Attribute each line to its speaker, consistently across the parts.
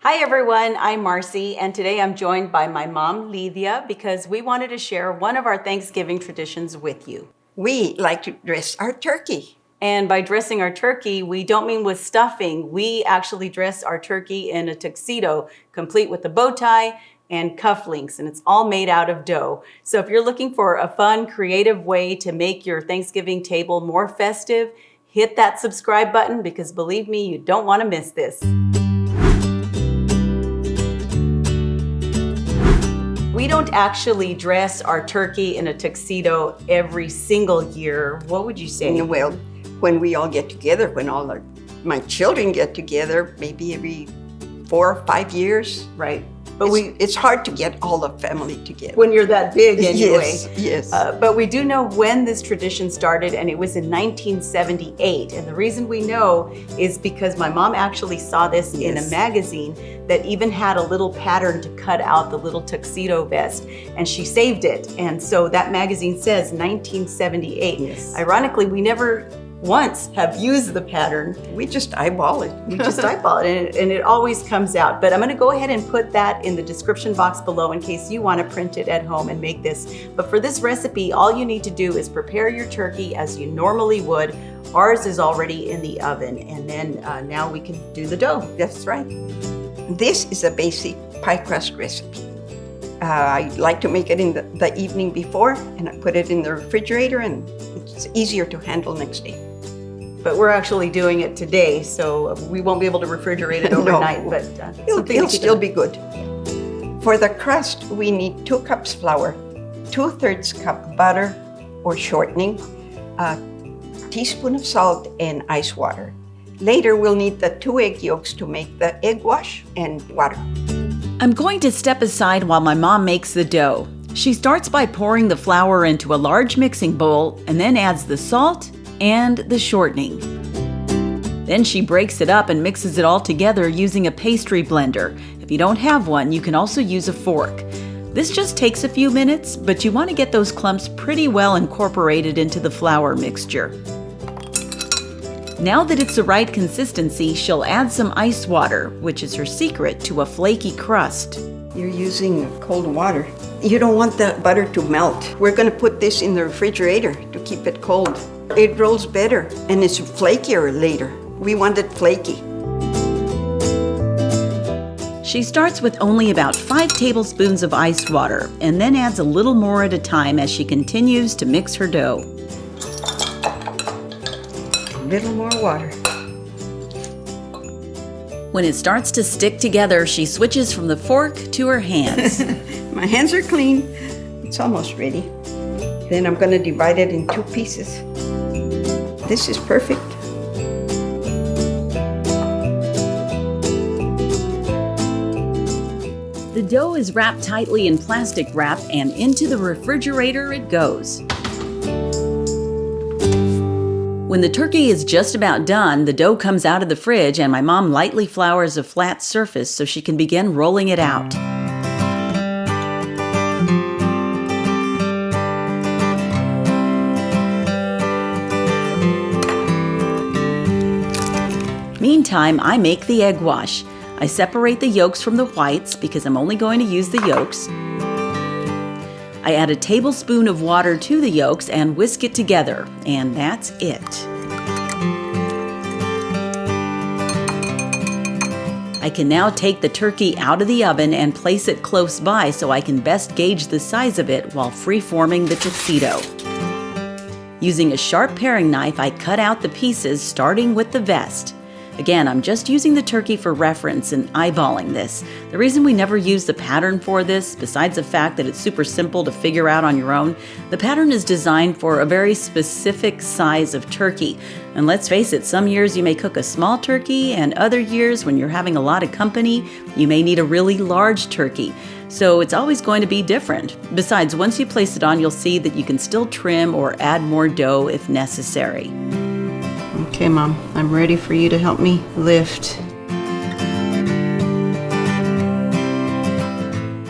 Speaker 1: Hi everyone, I'm Marcy, and today I'm joined by my mom, Lydia, because we wanted to share one of our Thanksgiving traditions with you.
Speaker 2: We like to dress our turkey.
Speaker 1: And by dressing our turkey, we don't mean with stuffing. We actually dress our turkey in a tuxedo, complete with a bow tie and cufflinks, and it's all made out of dough. So if you're looking for a fun, creative way to make your Thanksgiving table more festive, hit that subscribe button because believe me, you don't want to miss this. We don't actually dress our turkey in a tuxedo every single year. What would you say?
Speaker 2: Well, when we all get together, when all my children get together, maybe every 4 or 5 years.
Speaker 1: Right.
Speaker 2: But it's hard to get all the family together.
Speaker 1: When you're that big anyway.
Speaker 2: Yes.
Speaker 1: But we do know when this tradition started, and it was in 1978. And the reason we know is because my mom actually saw this in a magazine that even had a little pattern to cut out the little tuxedo vest, and she saved it. And so that magazine says 1978.
Speaker 2: Yes.
Speaker 1: Ironically, we never once have used the pattern.
Speaker 2: We just eyeball it.
Speaker 1: We just eyeball it, and it always comes out. But I'm going to go ahead and put that in the description box below in case you want to print it at home and make this. But for this recipe, all you need to do is prepare your turkey as you normally would. Ours is already in the oven, and then now we can do the dough.
Speaker 2: That's right. This is a basic pie crust recipe. I like to make it in the evening before, and I put it in the refrigerator, and it's easier to handle next day.
Speaker 1: But we're actually doing it today, so we won't be able to refrigerate it overnight.
Speaker 2: No,
Speaker 1: but
Speaker 2: it'll still be good. For the crust, we need 2 cups flour, 2/3 cup butter or shortening, a teaspoon of salt, and ice water. Later, we'll need the 2 egg yolks to make the egg wash and water.
Speaker 3: I'm going to step aside while my mom makes the dough. She starts by pouring the flour into a large mixing bowl and then adds the salt and the shortening. Then she breaks it up and mixes it all together using a pastry blender. If you don't have one, you can also use a fork. This just takes a few minutes, but you want to get those clumps pretty well incorporated into the flour mixture. Now that it's the right consistency, she'll add some ice water, which is her secret to a flaky crust.
Speaker 2: You're using cold water. You don't want the butter to melt. We're going to put this in the refrigerator to keep it cold. It rolls better and it's flakier later. We want it flaky.
Speaker 3: She starts with only about 5 tablespoons of ice water and then adds a little more at a time as she continues to mix her dough.
Speaker 2: A little more water.
Speaker 3: When it starts to stick together, she switches from the fork to her hands.
Speaker 2: My hands are clean. It's almost ready. Then I'm going to divide it in 2 pieces. This is perfect.
Speaker 3: The dough is wrapped tightly in plastic wrap and into the refrigerator it goes. When the turkey is just about done, the dough comes out of the fridge and my mom lightly flours a flat surface so she can begin rolling it out. Meantime, I make the egg wash. I separate the yolks from the whites because I'm only going to use the yolks. I add a tablespoon of water to the yolks and whisk it together, and that's it. I can now take the turkey out of the oven and place it close by so I can best gauge the size of it while free-forming the tuxedo. Using a sharp paring knife, I cut out the pieces starting with the vest. Again, I'm just using the turkey for reference and eyeballing this. The reason we never use the pattern for this, besides the fact that it's super simple to figure out on your own, the pattern is designed for a very specific size of turkey. And let's face it, some years you may cook a small turkey, and other years when you're having a lot of company, you may need a really large turkey. So it's always going to be different. Besides, once you place it on, you'll see that you can still trim or add more dough if necessary.
Speaker 1: Okay, Mom, I'm ready for you to help me lift.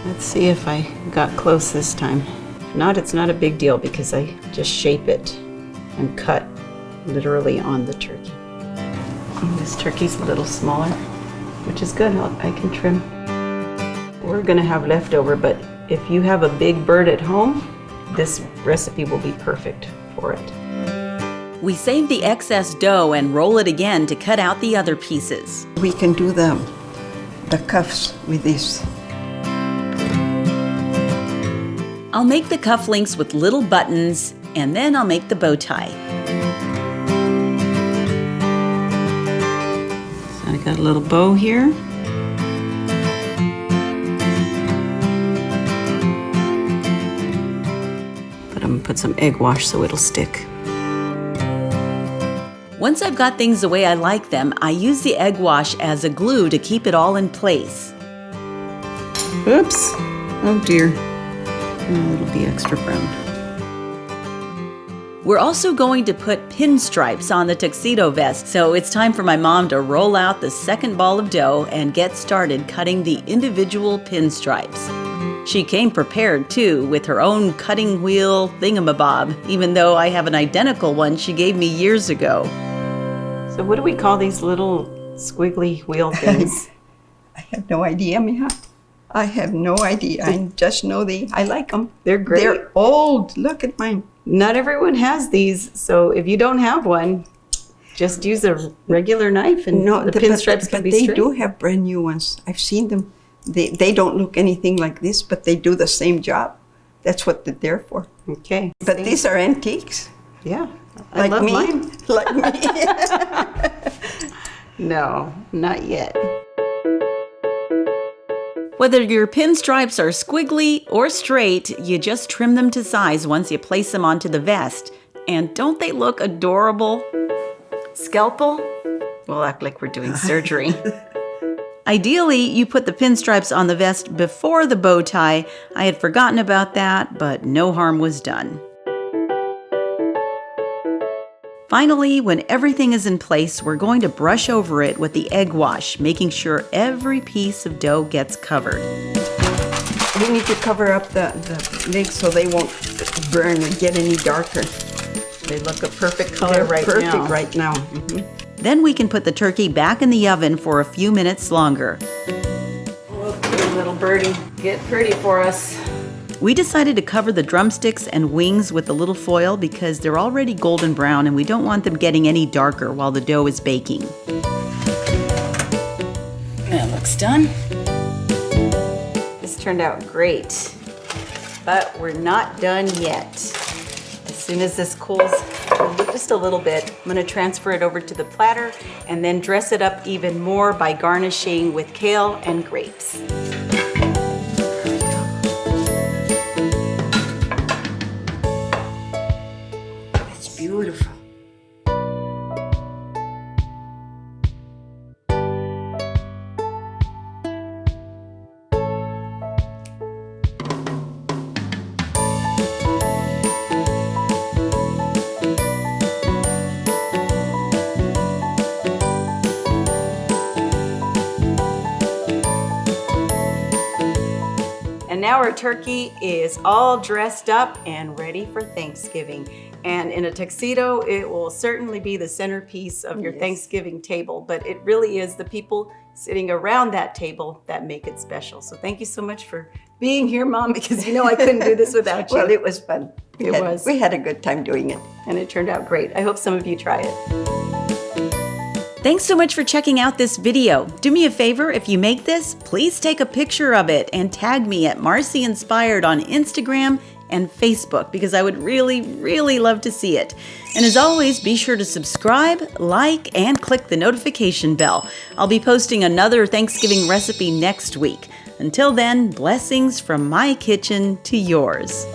Speaker 1: Let's see if I got close this time. If not, it's not a big deal because I just shape it and cut literally on the turkey. And this turkey's a little smaller, which which is good. I can trim. We're gonna have leftover, but if you have a big bird at home, this recipe will be perfect for it.
Speaker 3: We save the excess dough and roll it again to cut out the other pieces.
Speaker 2: We can do the cuffs with this.
Speaker 3: I'll make the cufflinks with little buttons, and then I'll make the bow tie.
Speaker 1: So I got a little bow here. But I'm gonna put some egg wash so it'll stick.
Speaker 3: Once I've got things the way I like them, I use the egg wash as a glue to keep it all in place.
Speaker 1: Oops. Oh dear. Oh, it'll be extra brown.
Speaker 3: We're also going to put pinstripes on the tuxedo vest, so it's time for my mom to roll out the second ball of dough and get started cutting the individual pinstripes. She came prepared too, with her own cutting wheel thingamabob, even though I have an identical one she gave me years ago.
Speaker 1: So what do we call these little squiggly wheel things?
Speaker 2: I have no idea, Mija. I have no idea. I just know I like them.
Speaker 1: They're great.
Speaker 2: They're old. Look at mine.
Speaker 1: Not everyone has these, so if you don't have one, just use a regular knife and the pinstripes can be straight.
Speaker 2: But they do have brand new ones. I've seen them. They don't look anything like this, but they do the same job. That's what they're there for.
Speaker 1: Okay.
Speaker 2: But these are antiques.
Speaker 1: Yeah. I
Speaker 2: Like
Speaker 1: love
Speaker 2: me.
Speaker 1: mine.
Speaker 2: Like me.
Speaker 1: No, not yet.
Speaker 3: Whether your pinstripes are squiggly or straight, you just trim them to size once you place them onto the vest. And don't they look adorable? Scalpel?
Speaker 1: We'll act like we're doing surgery.
Speaker 3: Ideally, you put the pinstripes on the vest before the bow tie. I had forgotten about that, but no harm was done. Finally, when everything is in place, we're going to brush over it with the egg wash, making sure every piece of dough gets covered.
Speaker 2: We need to cover up the legs so they won't burn or get any darker.
Speaker 1: They look a perfect color
Speaker 2: They're
Speaker 1: right
Speaker 2: perfect
Speaker 1: now.
Speaker 2: right now.
Speaker 3: Then we can put the turkey back in the oven for a few minutes longer.
Speaker 1: Okay, little birdie, get pretty for us.
Speaker 3: We decided to cover the drumsticks and wings with a little foil because they're already golden brown and we don't want them getting any darker while the dough is baking.
Speaker 1: That looks done. This turned out great, but we're not done yet. As soon as this cools just a little bit, I'm gonna transfer it over to the platter and then dress it up even more by garnishing with kale and grapes.
Speaker 2: Beautiful.
Speaker 1: And now our turkey is all dressed up and ready for Thanksgiving. And in a tuxedo, it will certainly be the centerpiece of your Thanksgiving table, but it really is the people sitting around that table that make it special. So thank you so much for being here, Mom, because you know I couldn't do this without you.
Speaker 2: Well, it was fun.
Speaker 1: It was.
Speaker 2: We had a good time doing it.
Speaker 1: And it turned out great. I hope some of you try it.
Speaker 3: Thanks so much for checking out this video. Do me a favor, if you make this, please take a picture of it and tag me at Marcy Inspired on Instagram and Facebook because I would really, really love to see it. And as always, be sure to subscribe, like, and click the notification bell. I'll be posting another Thanksgiving recipe next week. Until then, blessings from my kitchen to yours.